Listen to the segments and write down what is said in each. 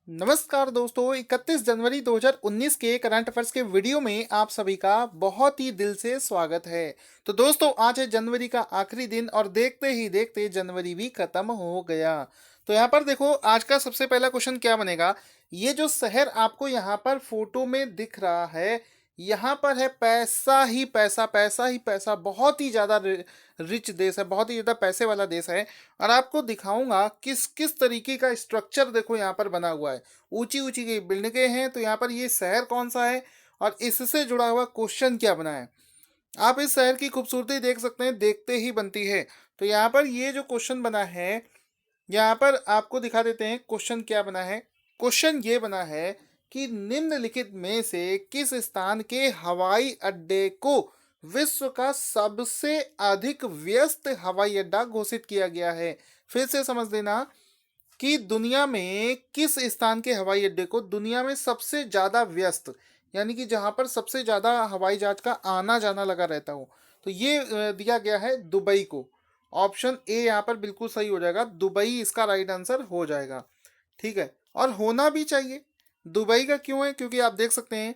नमस्कार दोस्तों, 31 जनवरी 2019 के करंट अफेयर्स के वीडियो में आप सभी का बहुत ही दिल से स्वागत है। तो दोस्तों, आज है जनवरी का आखिरी दिन और देखते ही देखते जनवरी भी खत्म हो गया। तो यहाँ पर देखो, आज का सबसे पहला क्वेश्चन क्या बनेगा। ये जो शहर आपको यहाँ पर फोटो में दिख रहा है, यहाँ पर है पैसा ही पैसा, पैसा ही पैसा। बहुत ही ज्यादा रिच देश है, बहुत ही ज्यादा पैसे वाला देश है। और आपको दिखाऊंगा किस किस तरीके का स्ट्रक्चर देखो यहाँ पर बना हुआ है। ऊंची ऊंची बिल्डिंगें हैं। तो यहाँ पर ये शहर कौन सा है और इससे जुड़ा हुआ क्वेश्चन क्या बना है। आप इस शहर की खूबसूरती देख सकते हैं, देखते ही बनती है। तो यहाँ पर ये जो क्वेश्चन बना है, यहाँ पर आपको दिखा देते हैं क्वेश्चन क्या बना है। क्वेश्चन ये बना है कि निम्नलिखित में से किस स्थान के हवाई अड्डे को विश्व का सबसे अधिक व्यस्त हवाई अड्डा घोषित किया गया है। फिर से समझ लेना कि दुनिया में किस स्थान के हवाई अड्डे को दुनिया में सबसे ज्यादा व्यस्त, यानी कि जहां पर सबसे ज्यादा हवाई जहाज का आना जाना लगा रहता हो, तो ये दिया गया है दुबई को। ऑप्शन ए यहाँ पर बिल्कुल सही हो जाएगा, दुबई इसका राइट आंसर हो जाएगा। ठीक है, और होना भी चाहिए। दुबई का क्यों है, क्योंकि आप देख सकते हैं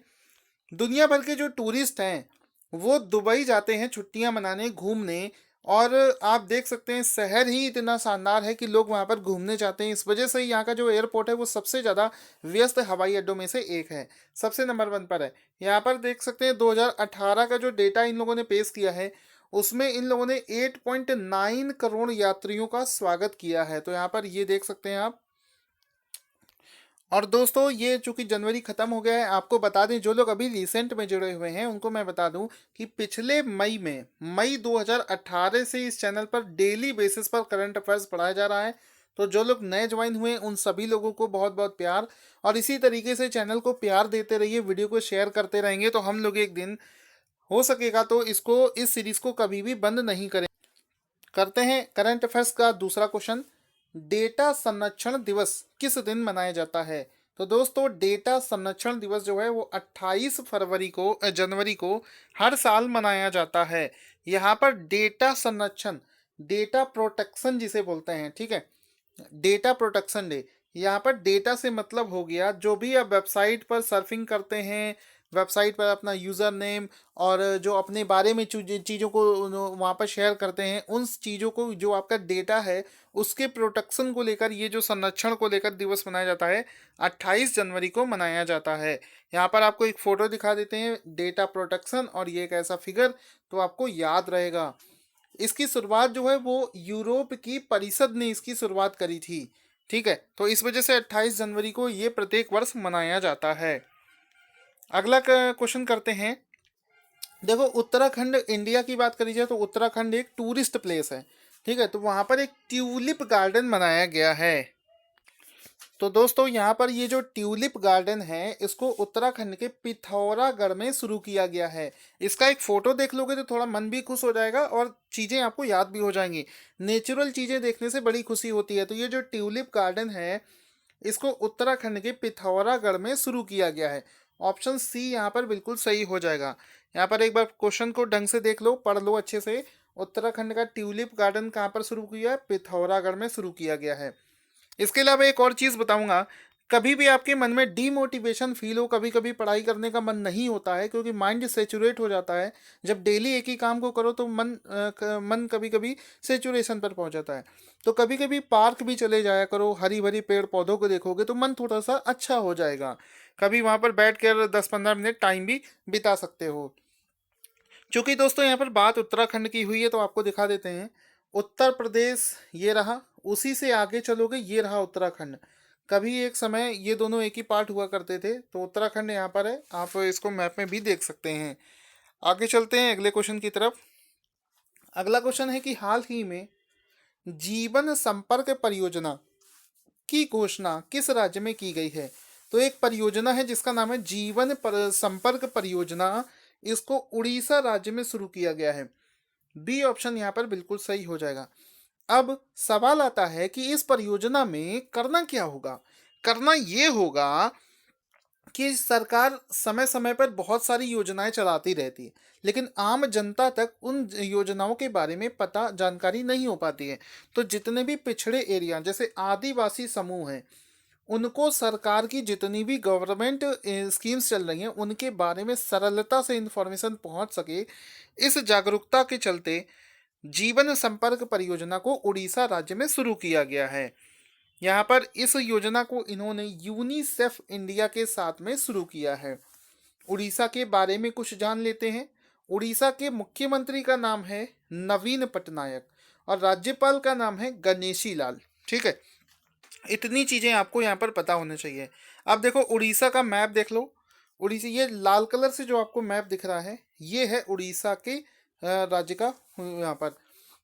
दुनिया भर के जो टूरिस्ट हैं वो दुबई जाते हैं छुट्टियां मनाने, घूमने। और आप देख सकते हैं शहर ही इतना शानदार है कि लोग वहां पर घूमने जाते हैं। इस वजह से ही यहाँ का जो एयरपोर्ट है वो सबसे ज़्यादा व्यस्त हवाई अड्डों में से एक है, सबसे नंबर 1 पर है। यहाँ पर देख सकते हैं 2018 का जो डेटा इन लोगों ने पेश किया है, उसमें इन लोगों ने 8.9 करोड़ यात्रियों का स्वागत किया है। तो यहाँ पर ये देख सकते हैं आप। और दोस्तों, ये चूंकि जनवरी खत्म हो गया है, आपको बता दें जो लोग अभी रिसेंट में जुड़े हुए हैं उनको मैं बता दूं कि पिछले मई 2018 से इस चैनल पर डेली बेसिस पर करंट अफेयर्स पढ़ाया जा रहा है। तो जो लोग नए ज्वाइन हुए उन सभी लोगों को बहुत बहुत प्यार। और इसी तरीके से चैनल को प्यार देते रहिए, वीडियो को शेयर करते रहेंगे तो हम लोग एक दिन हो सकेगा तो इस सीरीज को कभी भी बंद नहीं करें। करते हैं करंट अफेयर्स का दूसरा क्वेश्चन। डेटा संरक्षण दिवस किस दिन मनाया जाता है। तो दोस्तों, डेटा संरक्षण दिवस जो है वो 28 फरवरी को जनवरी को हर साल मनाया जाता है। यहाँ पर डेटा संरक्षण, डेटा प्रोटेक्शन जिसे बोलते हैं, ठीक है, डेटा प्रोटेक्शन डे। यहाँ पर डेटा से मतलब हो गया जो भी आप वेबसाइट पर सर्फिंग करते हैं, वेबसाइट पर अपना यूज़र नेम और जो अपने बारे में चीज़ों को वहाँ पर शेयर करते हैं, उन चीज़ों को जो आपका डेटा है उसके प्रोटेक्शन को लेकर, ये जो संरक्षण को लेकर दिवस मनाया जाता है, 28 जनवरी को मनाया जाता है। यहाँ पर आपको एक फ़ोटो दिखा देते हैं, डेटा प्रोटेक्शन, और ये एक ऐसा फिगर तो आपको याद रहेगा। इसकी शुरुआत जो है वो यूरोप की परिषद ने इसकी शुरुआत करी थी। ठीक है, तो इस वजह से 28 जनवरी को ये प्रत्येक वर्ष मनाया जाता है। अगला क्वेश्चन करते हैं। देखो, उत्तराखंड इंडिया की बात करी जाए तो उत्तराखंड एक टूरिस्ट प्लेस है। ठीक है, तो वहां पर एक ट्यूलिप गार्डन बनाया गया है। तो दोस्तों, यहाँ पर ये जो ट्यूलिप गार्डन है इसको उत्तराखंड के पिथौरागढ़ में शुरू किया गया है। इसका एक फोटो देख लोगे तो थोड़ा मन भी खुश हो जाएगा और चीज़ें आपको याद भी हो जाएंगी। नेचुरल चीज़ें देखने से बड़ी खुशी होती है। तो ये जो ट्यूलिप गार्डन है इसको उत्तराखंड के पिथौरागढ़ में शुरू किया गया है। ऑप्शन सी यहाँ पर बिल्कुल सही हो जाएगा। यहाँ पर एक बार क्वेश्चन को ढंग से देख लो, पढ़ लो अच्छे से। उत्तराखंड का ट्यूलिप गार्डन कहाँ पर शुरू किया है, पिथौरागढ़ में शुरू किया गया है। इसके अलावा एक और चीज़ बताऊंगा, कभी भी आपके मन में डीमोटिवेशन फील हो, कभी कभी पढ़ाई करने का मन नहीं होता है क्योंकि माइंड सेचुरेट हो जाता है। जब डेली एक ही काम को करो तो मन कभी कभी सेचुरेशन पर पहुंच जाता है। तो कभी कभी पार्क भी चले जाया करो, हरी भरी पेड़ पौधों को देखोगे तो मन थोड़ा सा अच्छा हो जाएगा। कभी वहां पर बैठ कर 10-15 मिनट टाइम भी बिता सकते हो। चूंकि दोस्तों यहाँ पर बात उत्तराखंड की हुई है तो आपको दिखा देते हैं। उत्तर प्रदेश ये रहा, उसी से आगे चलोगे ये रहा उत्तराखंड। कभी एक समय ये दोनों एक ही पार्ट हुआ करते थे। तो उत्तराखंड यहाँ पर है, आप इसको मैप में भी देख सकते हैं। आगे चलते हैं अगले क्वेश्चन की तरफ। अगला क्वेश्चन है कि हाल ही में जीवन संपर्क परियोजना की घोषणा किस राज्य में की गई है। तो एक परियोजना है जिसका नाम है संपर्क परियोजना। इसको उड़ीसा राज्य में शुरू किया गया है। बी ऑप्शन यहाँ पर बिल्कुल सही हो जाएगा। अब सवाल आता है कि इस परियोजना में करना क्या होगा। करना ये होगा कि सरकार समय समय पर बहुत सारी योजनाएं चलाती रहती है, लेकिन आम जनता तक उन योजनाओं के बारे में पता जानकारी नहीं हो पाती है। तो जितने भी पिछड़े एरिया जैसे आदिवासी समूह हैं उनको सरकार की जितनी भी गवर्नमेंट स्कीम्स चल रही हैं उनके बारे में सरलता से इंफॉर्मेशन पहुंच सके, इस जागरूकता के चलते जीवन संपर्क परियोजना को उड़ीसा राज्य में शुरू किया गया है। यहाँ पर इस योजना को इन्होंने यूनिसेफ इंडिया के साथ में शुरू किया है। उड़ीसा के बारे में कुछ जान लेते हैं। उड़ीसा के मुख्यमंत्री का नाम है नवीन पटनायक और राज्यपाल का नाम है गणेशी लाल। ठीक है, इतनी चीजें आपको यहाँ पर पता होने चाहिए। अब देखो उड़ीसा का मैप देख लो। उड़ीसा, ये लाल कलर से जो आपको मैप दिख रहा है ये है उड़ीसा के राज्य का यहाँ पर।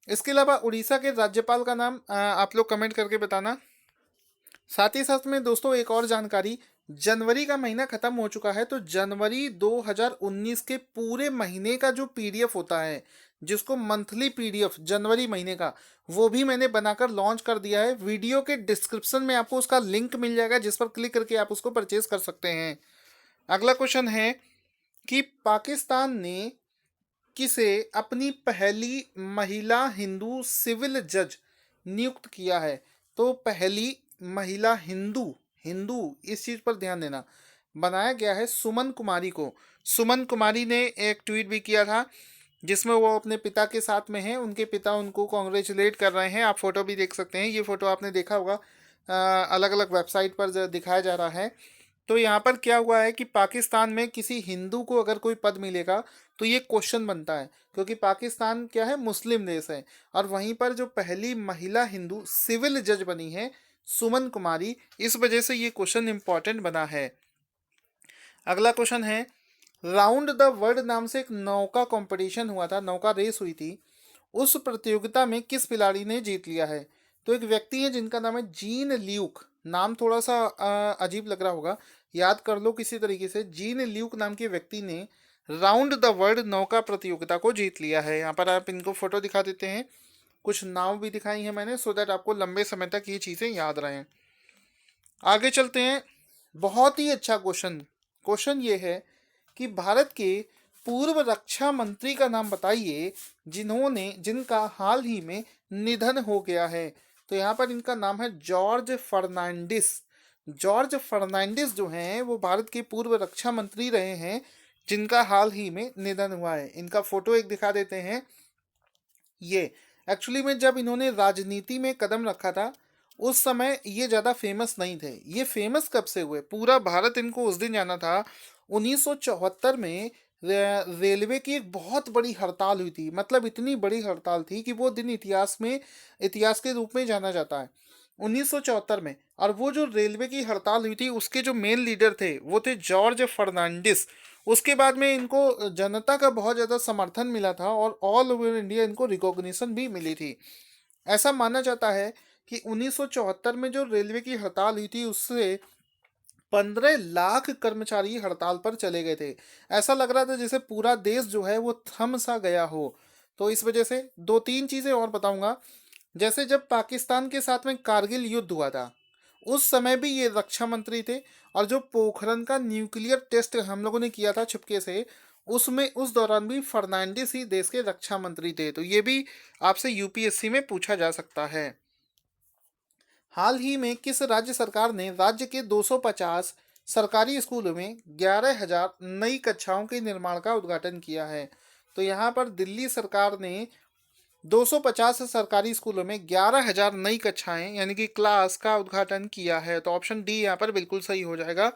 इसके अलावा उड़ीसा के राज्यपाल का नाम आप लोग कमेंट करके बताना। साथ ही साथ में दोस्तों एक और जानकारी, जनवरी का महीना खत्म हो चुका है, तो जनवरी 2019 के पूरे महीने का जो पीडीएफ होता है, जिसको मंथली पीडीएफ जनवरी महीने का, वो भी मैंने बनाकर लॉन्च कर दिया है। वीडियो के डिस्क्रिप्शन में आपको उसका लिंक मिल जाएगा, जिस पर क्लिक करके आप उसको परचेज कर सकते हैं। अगला क्वेश्चन है कि पाकिस्तान ने किसे अपनी पहली महिला हिंदू सिविल जज नियुक्त किया है? तो पहली महिला हिंदू हिंदू इस चीज पर ध्यान देना, बनाया गया है सुमन कुमारी को। सुमन कुमारी ने एक ट्वीट भी किया था जिसमें वो अपने पिता के साथ में हैं, उनके पिता उनको कॉन्ग्रेचुलेट कर रहे हैं। आप फोटो भी देख सकते हैं, ये फोटो आपने देखा होगा, अलग अलग वेबसाइट पर दिखाया जा रहा है। तो यहाँ पर क्या हुआ है कि पाकिस्तान में किसी हिंदू को अगर कोई पद मिलेगा तो ये क्वेश्चन बनता है, क्योंकि पाकिस्तान क्या है, मुस्लिम देश है, और वहीं पर जो पहली महिला हिंदू सिविल जज बनी है सुमन कुमारी, इस वजह से ये क्वेश्चन इंपॉर्टेंट बना है। अगला क्वेश्चन है, राउंड द वर्ल्ड नाम से एक नौका कंपटीशन हुआ था, नौका रेस हुई थी, उस प्रतियोगिता में किस खिलाड़ी ने जीत लिया है? तो एक व्यक्ति है जिनका नाम है जीन ल्यूक। नाम थोड़ा सा अजीब लग रहा होगा, याद कर लो किसी तरीके से। जीन ल्यूक नाम के व्यक्ति ने राउंड द वर्ल्ड नौका प्रतियोगिता को जीत लिया है। यहाँ पर आप इनको फोटो दिखा देते हैं, कुछ नाम भी दिखाई है मैंने, सो दैट आपको लंबे समय तक ये चीज़ें याद रहें। आगे चलते हैं। बहुत ही अच्छा क्वेश्चन, क्वेश्चन ये है कि भारत के पूर्व रक्षा मंत्री का नाम बताइए जिनका हाल ही में निधन हो गया है। तो यहाँ पर इनका नाम है जॉर्ज फर्नांडिस। जॉर्ज फर्नांडिस जो हैं वो भारत के पूर्व रक्षा मंत्री रहे हैं, जिनका हाल ही में निधन हुआ है। इनका फोटो एक दिखा देते हैं। ये एक्चुअली में जब इन्होंने राजनीति में कदम रखा था उस समय ये ज़्यादा फेमस नहीं थे। ये फेमस कब से हुए, पूरा भारत इनको उस दिन जाना था 1974 में। रेलवे की एक बहुत बड़ी हड़ताल हुई थी, मतलब इतनी बड़ी हड़ताल थी कि वो दिन इतिहास के रूप में जाना जाता है 1974 में। और वो जो रेलवे की हड़ताल हुई थी उसके जो मेन लीडर थे वो थे जॉर्ज फर्नांडिस। उसके बाद में इनको जनता का बहुत ज़्यादा समर्थन मिला था और ऑल ओवर इंडिया इनको रिकॉग्निशन भी मिली थी। ऐसा माना जाता है कि 1974 में जो रेलवे की हड़ताल हुई थी उससे 15 लाख कर्मचारी हड़ताल पर चले गए थे। ऐसा लग रहा था जैसे पूरा देश जो है वो थम सा गया हो। तो इस वजह से दो तीन चीज़ें और बताऊंगा। जैसे जब पाकिस्तान के साथ में कारगिल युद्ध हुआ था उस समय भी ये रक्षा मंत्री थे, और जो पोखरण का न्यूक्लियर टेस्ट हम लोगों ने किया था छिपके से, उसमें उस दौरान भी फर्नांडिस ही देश के रक्षा मंत्री थे। तो ये भी आपसे यूपीएससी में पूछा जा सकता है। हाल ही में किस राज्य सरकार ने राज्य के 250 सरकारी स्कूलों में 11,000 नई कक्षाओं के निर्माण का उद्घाटन किया है? तो यहाँ पर दिल्ली सरकार ने 250 सरकारी स्कूलों में 11,000 नई कक्षाएं यानी कि क्लास का उद्घाटन किया है। तो ऑप्शन डी यहाँ पर बिल्कुल सही हो जाएगा।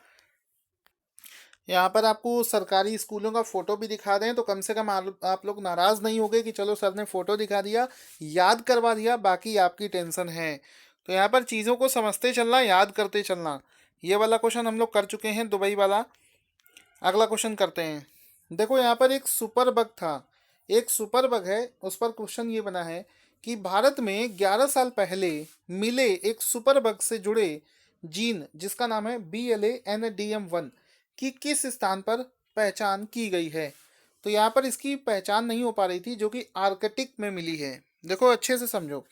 यहाँ पर आपको सरकारी स्कूलों का फोटो भी दिखा दें तो कम से कम आप लोग नाराज नहीं होंगे कि चलो सर ने फोटो दिखा दिया, याद करवा दिया, बाकी आपकी टेंशन है। तो यहाँ पर चीज़ों को समझते चलना, याद करते चलना। ये वाला क्वेश्चन हम लोग कर चुके हैं, दुबई वाला। अगला क्वेश्चन करते हैं। देखो यहाँ पर एक सुपर बग था, एक सुपर बग है, उस पर क्वेश्चन ये बना है कि भारत में 11 साल पहले मिले एक सुपर बग से जुड़े जीन जिसका नाम है BLANDM1 की किस स्थान पर पहचान की गई है? तो यहाँ पर इसकी पहचान नहीं हो पा रही थी जो कि आर्कटिक में मिली है। देखो अच्छे से समझो,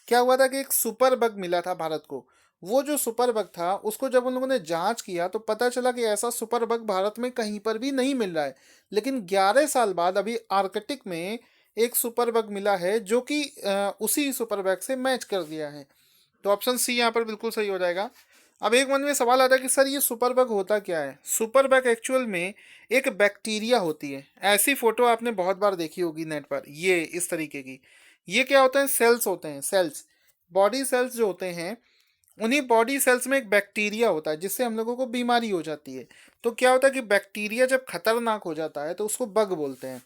क्या हुआ था कि एक सुपर बग मिला था भारत को। वो जो सुपर बग था उसको जब उन लोगों ने जांच किया तो पता चला कि ऐसा सुपर बग भारत में कहीं पर भी नहीं मिल रहा है। लेकिन 11 साल बाद अभी आर्कटिक में एक सुपर बग मिला है जो कि उसी सुपर बग से मैच कर दिया है। तो ऑप्शन सी यहाँ पर बिल्कुल सही हो जाएगा। अब एक मन में सवाल आता है कि सर ये सुपर बग होता क्या है। सुपर बग एक्चुअल में एक बैक्टीरिया होती है। ऐसी फोटो आपने बहुत बार देखी होगी नेट पर, ये इस तरीके की। ये क्या होते हैं, सेल्स होते हैं, सेल्स, बॉडी सेल्स जो होते हैं, उन्हीं बॉडी सेल्स में एक बैक्टीरिया होता है जिससे हम लोगों को बीमारी हो जाती है। तो क्या होता है कि बैक्टीरिया जब खतरनाक हो जाता है तो उसको बग बोलते हैं।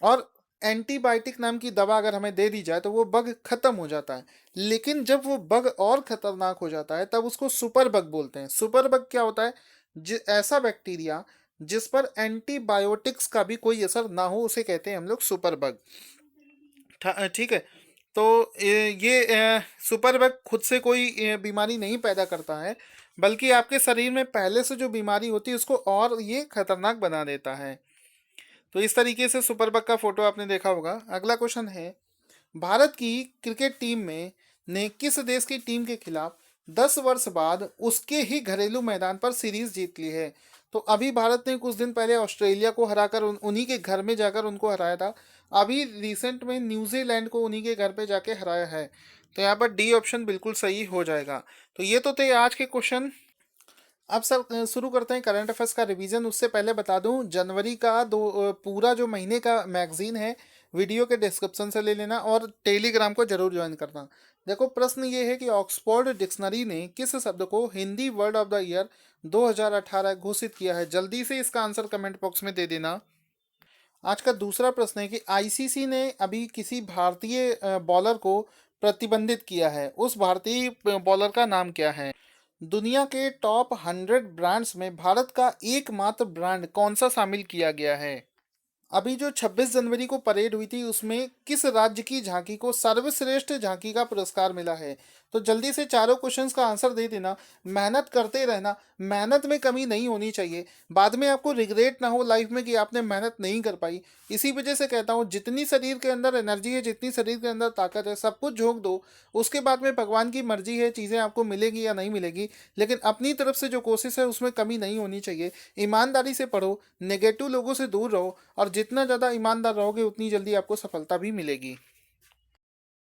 और एंटीबायोटिक नाम की दवा अगर हमें दे दी जाए तो वो बग खत्म हो जाता है। लेकिन जब वो बग और खतरनाक हो जाता है तब उसको सुपर बग बोलते हैं। सुपर बग क्या होता है, ऐसा बैक्टीरिया जिस पर एंटीबायोटिक्स का भी कोई असर ना हो, उसे कहते हैं हम लोग सुपर बग। ठीक है। तो ये सुपर बग खुद से कोई बीमारी नहीं पैदा करता है, बल्कि आपके शरीर में पहले से जो बीमारी होती है उसको और ये खतरनाक बना देता है। तो इस तरीके से सुपर बग का फोटो आपने देखा होगा। अगला क्वेश्चन है, भारत की क्रिकेट टीम में ने किस देश की टीम के खिलाफ 10 वर्ष बाद उसके ही घरेलू मैदान पर सीरीज जीत ली है। तो अभी भारत ने कुछ दिन पहले ऑस्ट्रेलिया को हराकर उन्हीं के घर में जाकर उनको हराया था। अभी रिसेंट में न्यूजीलैंड को उन्हीं के घर पे जाके हराया है। तो यहाँ पर डी ऑप्शन बिल्कुल सही हो जाएगा। तो ये तो थे आज के क्वेश्चन। अब सर शुरू करते हैं करंट अफेयर्स का रिवीजन। उससे पहले बता दूं, जनवरी का पूरा जो महीने का मैगजीन है वीडियो के डिस्क्रिप्शन से ले लेना और टेलीग्राम को जरूर ज्वाइन करना। देखो प्रश्न ये है कि ऑक्सफोर्ड डिक्शनरी ने किस शब्द को Hindi word of the year 2018 घोषित किया है। जल्दी से इसका आंसर कमेंट बॉक्स में दे देना। आज का दूसरा प्रश्न है कि आईसीसी ने अभी किसी भारतीय बॉलर को प्रतिबंधित किया है, उस भारतीय बॉलर का नाम क्या है। दुनिया के टॉप 100 ब्रांड्स में भारत का एकमात्र ब्रांड कौन सा शामिल किया गया है। अभी जो 26 जनवरी को परेड हुई थी उसमें किस राज्य की झांकी को सर्वश्रेष्ठ झांकी का पुरस्कार मिला है। तो जल्दी से चारों क्वेश्चंस का आंसर दे देना। मेहनत करते रहना, मेहनत में कमी नहीं होनी चाहिए। बाद में आपको रिग्रेट ना हो लाइफ में कि आपने मेहनत नहीं कर पाई। इसी वजह से कहता हूँ, जितनी शरीर के अंदर एनर्जी है, जितनी शरीर के अंदर ताकत है, सब कुछ झोंक दो। उसके बाद में भगवान की मर्जी है, चीज़ें आपको मिलेगी या नहीं मिलेगी। लेकिन अपनी तरफ से जो कोशिश है उसमें कमी नहीं होनी चाहिए। ईमानदारी से पढ़ो, नेगेटिव लोगों से दूर रहो, और जितना ज़्यादा ईमानदार रहोगे उतनी जल्दी आपको सफलता भी मिलेगी।